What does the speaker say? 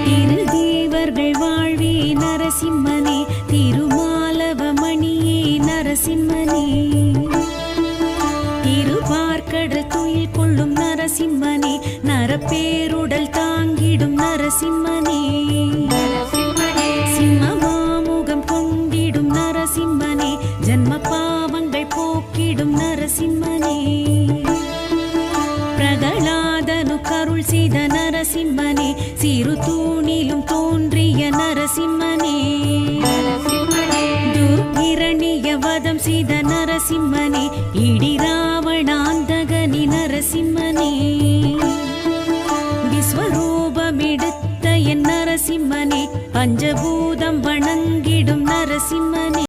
திருதேவர்கள் வாழ்வே நரசிம்மனே, திருமாலவமணியே நரசிம்மனே, திருவார்கடல் துயில் கொள்ளும் நரசிம்மனே, நரப்பேருடல் தாங்கிடும் நரசிம்மனே, சிம்மமாமுகம் கொண்டிடும் நரசிம்மனே, ஜன்ம பாவங்கள் போக்கிடும் நரசிம்மனே, பிரகலாதனு கருள் செய்த நரசிம்மனே, சிறு தூணிலும் தோன்றிய நரசிம்மனே, துர்கிரணிய வதம் செய்த நரசிம்மனே, இடி ராவணாந்தகனி நரசிம்மனே, விஸ்வரூபமெடுத்த என் நரசிம்மனே, பஞ்சபூதம் வணங்கிடும் நரசிம்மனே.